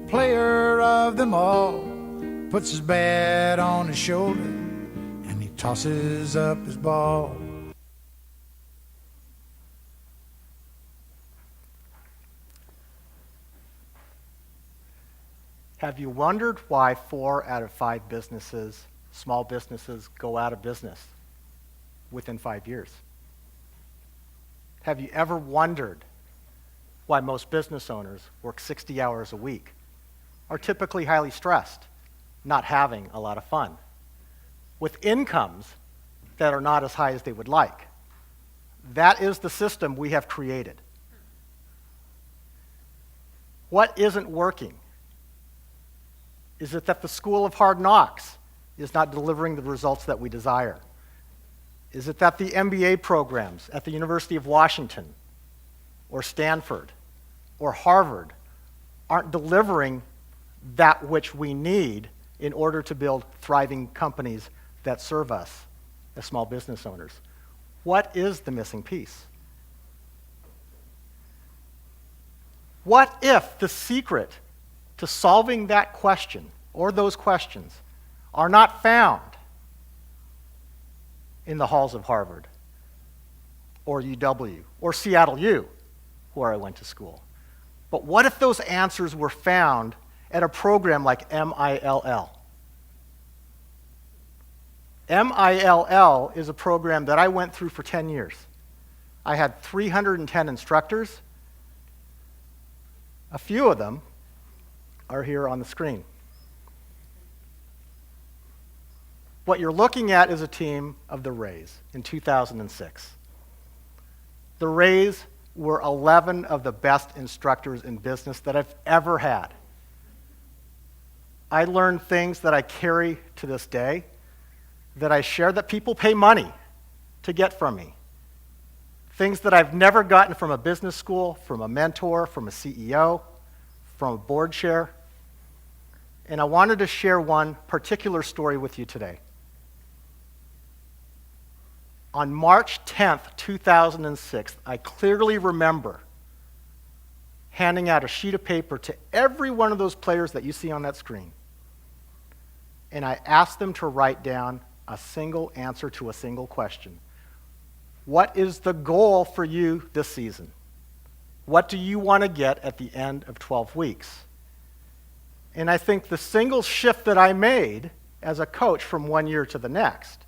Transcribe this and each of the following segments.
player of them all, puts his bat on his shoulder and he tosses up his ball. Have you wondered why 4 out of 5 businesses, small businesses, go out of business within 5 years? Have you ever wondered why most business owners work 60 hours a week, are typically highly stressed, not having a lot of fun, with incomes that are not as high as they would like? That is the system we have created. What isn't working? Is it that the School of Hard Knocks is not delivering the results that we desire? Is it that the MBA programs at the University of Washington or Stanford or Harvard aren't delivering that which we need in order to build thriving companies that serve us as small business owners? What is the missing piece? What if the secret to solving that question or those questions are not found in the halls of Harvard or UW or Seattle U, where I went to school? But what if those answers were found at a program like MILL? MILL is a program that I went through for 10 years. I had 310 instructors. A few of them are here on the screen. What you're looking at is a team of the Rays in 2006. The Rays were 11 of the best instructors in business that I've ever had. I learned things that I carry to this day, that I share, that people pay money to get from me. Things that I've never gotten from a business school, from a mentor, from a CEO, from a board chair. And I wanted to share one particular story with you today. On March 10th, 2006, I clearly remember handing out a sheet of paper to every one of those players that you see on that screen. And I asked them to write down a single answer to a single question. What is the goal for you this season? What do you want to get at the end of 12 weeks? And I think the single shift that I made as a coach from one year to the next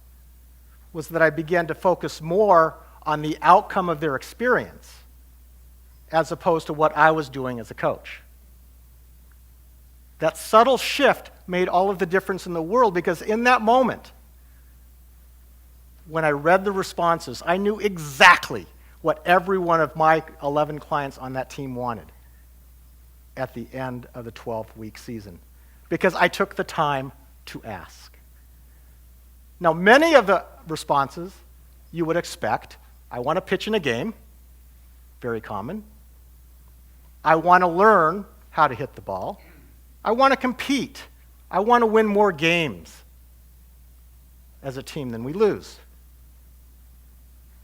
was that I began to focus more on the outcome of their experience as opposed to what I was doing as a coach. That subtle shift made all of the difference in the world, because in that moment, when I read the responses, I knew exactly what every one of my 11 clients on that team wanted at the end of the 12-week season, because I took the time to ask. Now, many of the responses you would expect: I want to pitch in a game, very common. I want to learn how to hit the ball. I want to compete. I want to win more games as a team than we lose.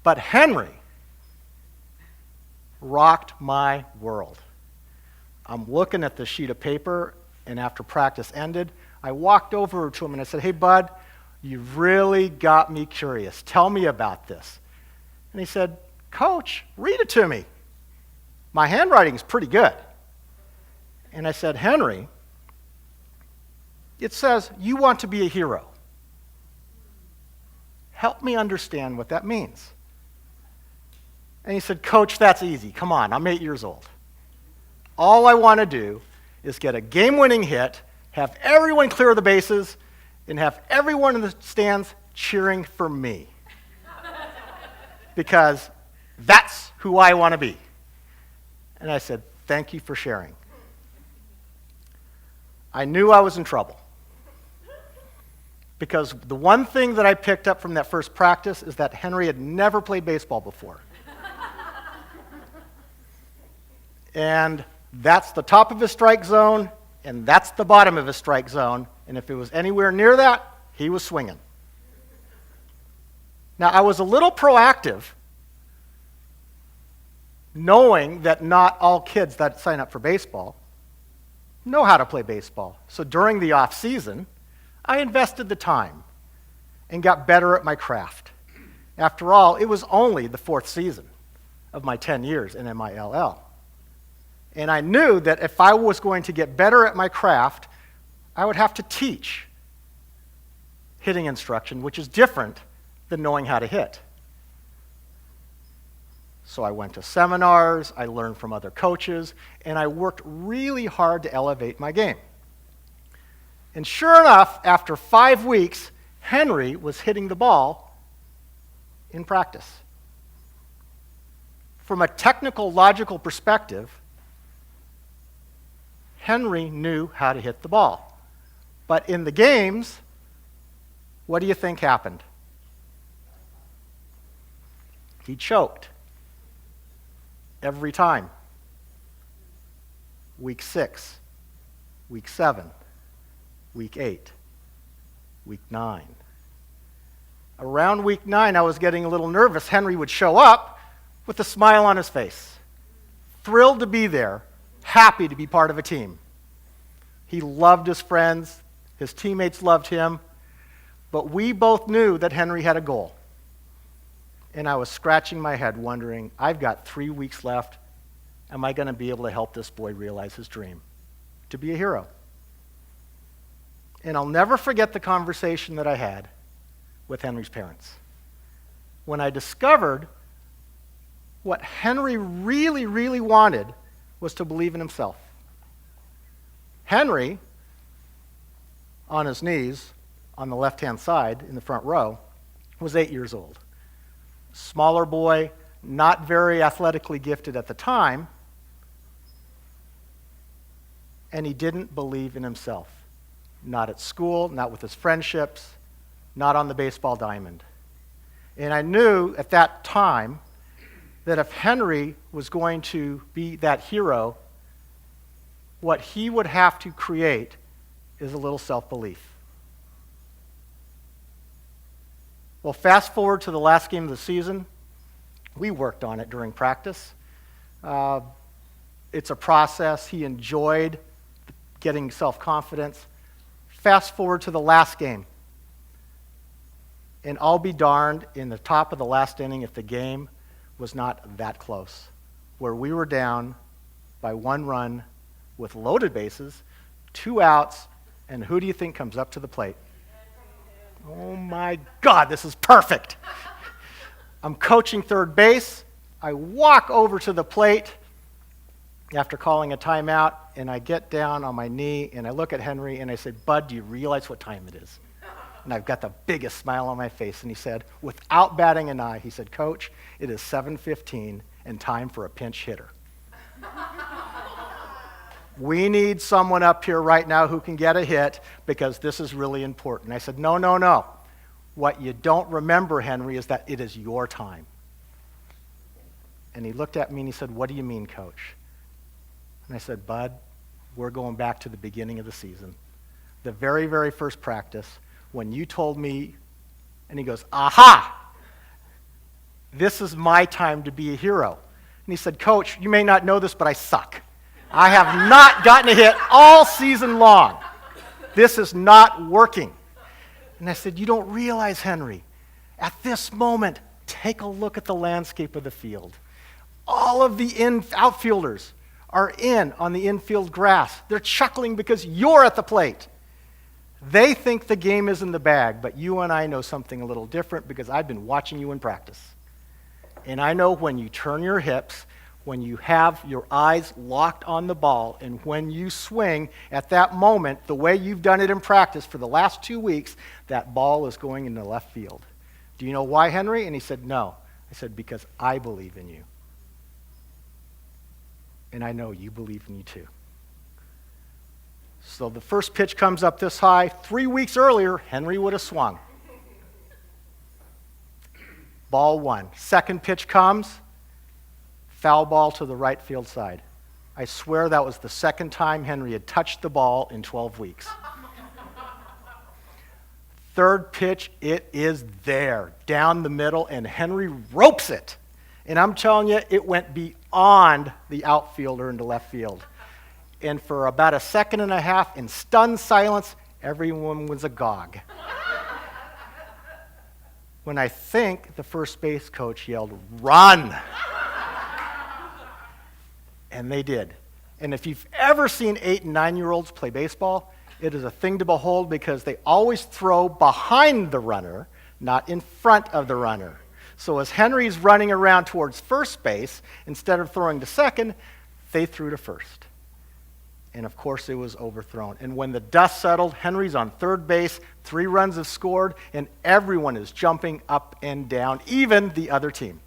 But Henry rocked my world. I'm looking at the sheet of paper, and after practice ended, I walked over to him and I said, "Hey, bud, you've really got me curious. Tell me about this." And he said, "Coach, read it to me. My handwriting's pretty good." And I said, "Henry, it says you want to be a hero. Help me understand what that means." And he said, "Coach, that's easy. Come on, I'm 8 years old. All I want to do is get a game-winning hit, have everyone clear the bases, and have everyone in the stands cheering for me. Because that's who I want to be." And I said, "Thank you for sharing." I knew I was in trouble. Because the one thing that I picked up from that first practice is that Henry had never played baseball before. And that's the top of his strike zone, and that's the bottom of his strike zone. And if it was anywhere near that, he was swinging. Now, I was a little proactive, knowing that not all kids that sign up for baseball know how to play baseball. So during the off season, I invested the time and got better at my craft. After all, it was only the 4th season of my 10 years in MILL. And I knew that if I was going to get better at my craft, I would have to teach hitting instruction, which is different than knowing how to hit. So I went to seminars, I learned from other coaches, and I worked really hard to elevate my game. And sure enough, after 5 weeks, Henry was hitting the ball in practice. From a technical, logical perspective, Henry knew how to hit the ball. But in the games, what do you think happened? He choked. Every time. Week 6, week 7, week 8, week 9. Around week 9, I was getting a little nervous. Henry would show up with a smile on his face, thrilled to be there, happy to be part of a team. He loved his friends, his teammates loved him, but we both knew that Henry had a goal. And I was scratching my head wondering, I've got 3 weeks left. Am I going to be able to help this boy realize his dream? To be a hero. And I'll never forget the conversation that I had with Henry's parents. When I discovered what Henry really, really wanted was to believe in himself. Henry, on his knees, on the left-hand side in the front row, was 8 years old. Smaller boy, not very athletically gifted at the time, and he didn't believe in himself. Not at school, not with his friendships, not on the baseball diamond. And I knew at that time that if Henry was going to be that hero, what he would have to create is a little self-belief. Well, fast forward to the last game of the season. We worked on it during practice. It's a process. He enjoyed getting self-confidence. Fast forward to the last game. And I'll be darned, in the top of the last inning, if the game was not that close, where we were down by 1 run with loaded bases, 2 outs, and who do you think comes up to the plate? Oh my God, this is perfect. I'm coaching third base. I walk over to the plate after calling a timeout, and I get down on my knee, and I look at Henry, and I said, Bud, do you realize what time it is? And I've got the biggest smile on my face. And he said, without batting an eye, he said, Coach, it is 7:15 and time for a pinch hitter. We need someone up here right now who can get a hit because this is really important. I said, no. What you don't remember, Henry, is that it is your time. And he looked at me and he said, what do you mean, Coach? And I said, Bud, we're going back to the beginning of the season. The very, very first practice, when you told me, and he goes, aha, this is my time to be a hero. And he said, Coach, you may not know this, but I suck. I have not gotten a hit all season long. This is not working. And I said, you don't realize, Henry, at this moment, take a look at the landscape of the field. All of the outfielders are in on the infield grass. They're chuckling because you're at the plate. They think the game is in the bag, but you and I know something a little different because I've been watching you in practice. And I know when you turn your hips, when you have your eyes locked on the ball, and when you swing at that moment, the way you've done it in practice for the last 2 weeks, that ball is going into left field. Do you know why, Henry? And he said, no. I said, because I believe in you. And I know you believe in you too. So the first pitch comes up this high. 3 weeks earlier, Henry would have swung. Ball 1. Second pitch comes. Foul ball to the right field side. I swear that was the second time Henry had touched the ball in 12 weeks. Third pitch, it is there, down the middle, and Henry ropes it. And I'm telling you, it went beyond the outfielder into left field. And for about a second and a half, in stunned silence, everyone was agog. When I think the first base coach yelled, "Run!" And they did. And if you've ever seen 8 and 9-year-olds play baseball, it is a thing to behold because they always throw behind the runner, not in front of the runner. So as Henry's running around towards first base, instead of throwing to second, they threw to first. And of course, it was overthrown. And when the dust settled, Henry's on third base, 3 runs have scored, and everyone is jumping up and down, even the other team.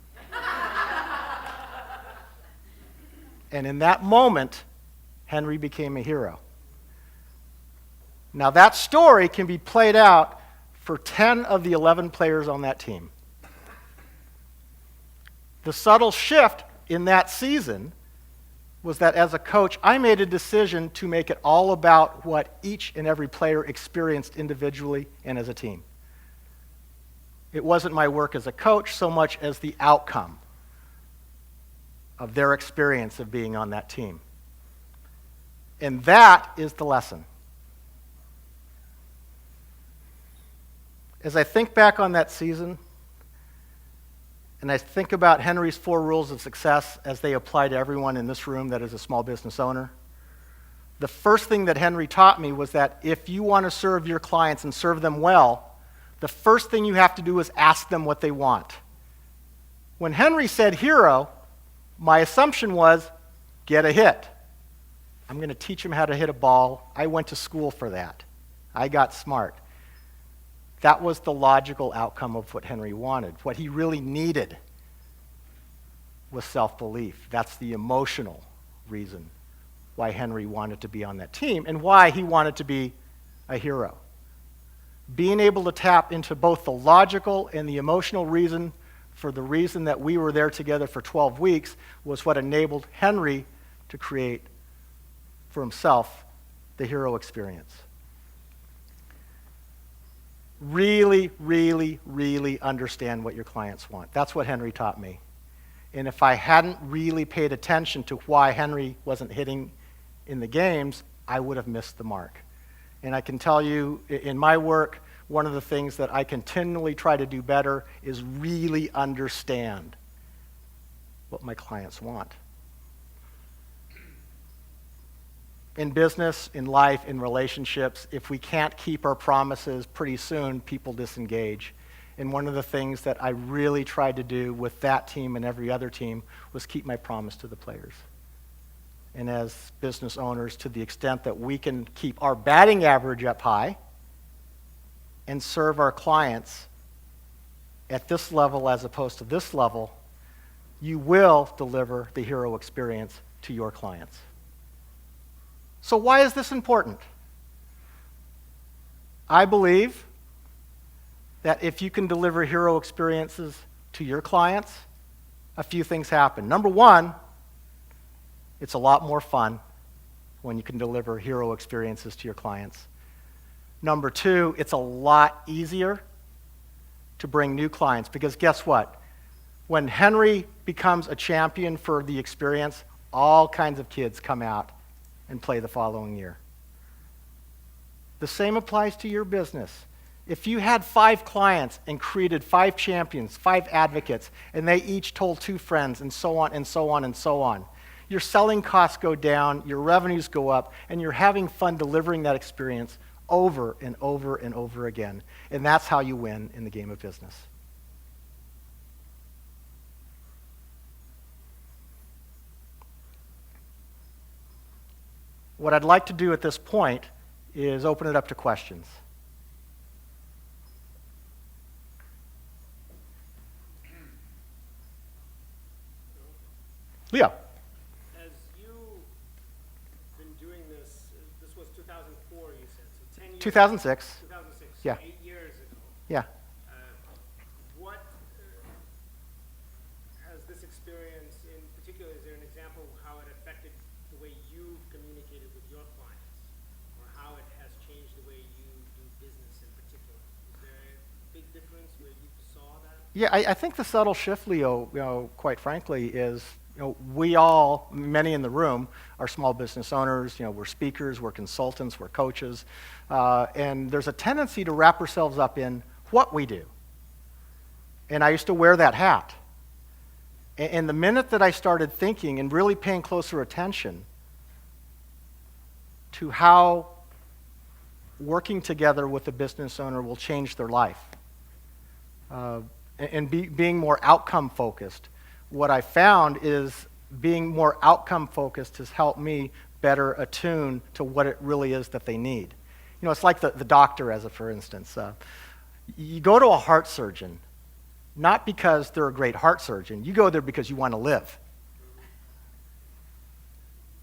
And in that moment, Henry became a hero. Now, that story can be played out for 10 of the 11 players on that team. The subtle shift in that season was that as a coach, I made a decision to make it all about what each and every player experienced individually and as a team. It wasn't my work as a coach so much as the outcome of their experience of being on that team. And that is the lesson. As I think back on that season, and I think about Henry's 4 rules of success as they apply to everyone in this room that is a small business owner, the first thing that Henry taught me was that if you want to serve your clients and serve them well, the first thing you have to do is ask them what they want. When Henry said hero, my assumption was get a hit. I'm going to teach him how to hit a ball. I went to school for that. I got smart. That was the logical outcome of what Henry wanted. What he really needed was self-belief. That's the emotional reason why Henry wanted to be on that team and why he wanted to be a hero. Being able to tap into both the logical and the emotional reason for the reason that we were there together for 12 weeks was what enabled Henry to create for himself the hero experience. Really, really, really understand what your clients want. That's what Henry taught me. And if I hadn't really paid attention to why Henry wasn't hitting in the games, I would have missed the mark. And I can tell you, in my work, one of the things that I continually try to do better is really understand what my clients want. In business, in life, in relationships, if we can't keep our promises, pretty soon people disengage. And one of the things that I really tried to do with that team and every other team was keep my promise to the players. And as business owners, to the extent that we can keep our batting average up high and serve our clients at this level as opposed to this level, you will deliver the hero experience to your clients. So why is this important? I believe that if you can deliver hero experiences to your clients, a few things happen. Number one, it's a lot more fun when you can deliver hero experiences to your clients. Number two, it's a lot easier to bring new clients because guess what? When Henry becomes a champion for the experience, all kinds of kids come out and play the following year. The same applies to your business. If you had 5 clients and created 5 champions, 5 advocates, and they each told 2 friends, and so on and so on and so on, your selling costs go down, your revenues go up, and you're having fun delivering that experience over and over and over again. And that's how you win in the game of business. What I'd like to do at this point is open it up to questions. Leo. As you've been doing this, this was 2004, you said, so 10 years. 2006. 2006, Yeah. 8 years ago. Yeah. What has this experience, in particular, is there an example of how it affected the way you communicated with your clients, or how it has changed the way you do business in particular? Is there a big difference where you saw that? Yeah, I think the subtle shift, Leo, quite frankly, is we all, many in the room, are small business owners. We're speakers, we're consultants, we're coaches, and there's a tendency to wrap ourselves up in what we do. And I used to wear that hat. And the minute that I started thinking and really paying closer attention to how working together with a business owner will change their life, being more outcome focused, what I found is being more outcome focused has helped me better attune to what it really is that they need. It's like the doctor, for instance. You go to a heart surgeon, not because they're a great heart surgeon. You go there because you want to live.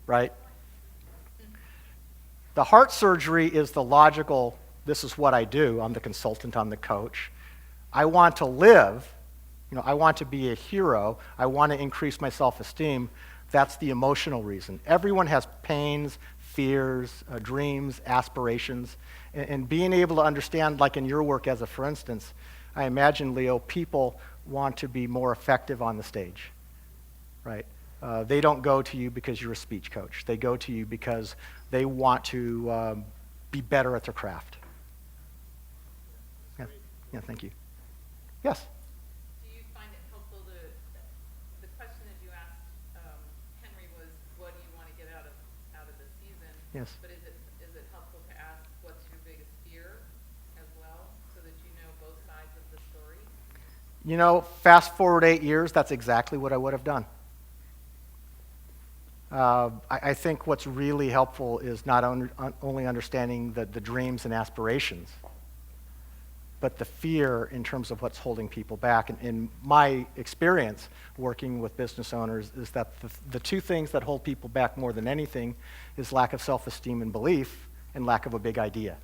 Right? The heart surgery is the logical, this is what I do. I'm the consultant, I'm the coach. I want to live. I want to be a hero. I want to increase my self-esteem. That's the emotional reason. Everyone has pains, fears, dreams, aspirations. And being able to understand, like in your work for instance, I imagine, Leo, people want to be more effective on the stage, right? They don't go to you because you're a speech coach. They go to you because they want to be better at their craft. Yeah, thank you. Yes? Do you find it helpful the question that you asked Henry was, what do you want to get out of the season? Yes. But is it helpful to ask, what's your biggest fear as well, so that you know both sides of the story? Fast forward 8 years, that's exactly what I would have done. I think what's really helpful is not only understanding the dreams and aspirations, but the fear in terms of what's holding people back. And in my experience working with business owners is that the two things that hold people back more than anything is lack of self-esteem and belief and lack of a big idea.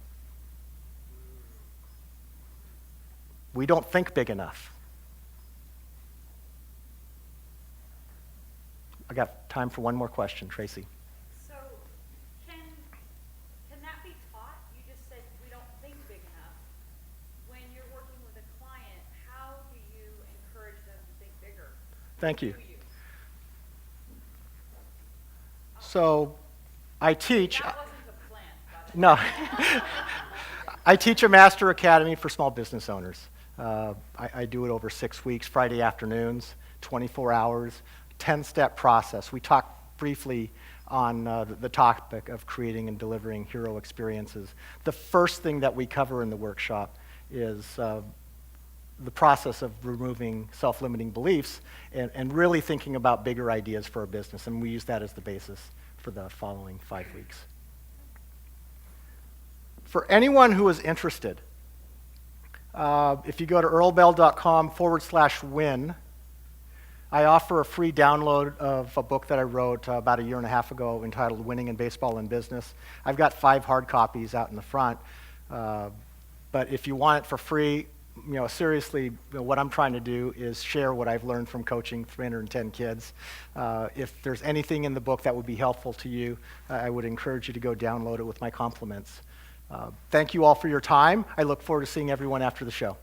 We don't think big enough. I got time for one more question, Tracy. So, can that be taught? You just said we don't think big enough. When you're working with a client, how do you encourage them to think bigger? Thank you. Do you? So, I teach. That wasn't a plan, by the way. No. I teach a master academy for small business owners. I do it over 6 weeks, Friday afternoons, 24 hours, 10-step process. We talked briefly on the topic of creating and delivering hero experiences. The first thing that we cover in the workshop is the process of removing self-limiting beliefs and really thinking about bigger ideas for a business, and we use that as the basis for the following 5 weeks. For anyone who is interested, if you go to earlbell.com/win, I offer a free download of a book that I wrote about 1.5 years ago entitled Winning in Baseball and Business. I've got 5 hard copies out in the front, but if you want it for free, seriously, what I'm trying to do is share what I've learned from coaching 310 kids. If there's anything in the book that would be helpful to you, I would encourage you to go download it with my compliments. Thank you all for your time. I look forward to seeing everyone after the show.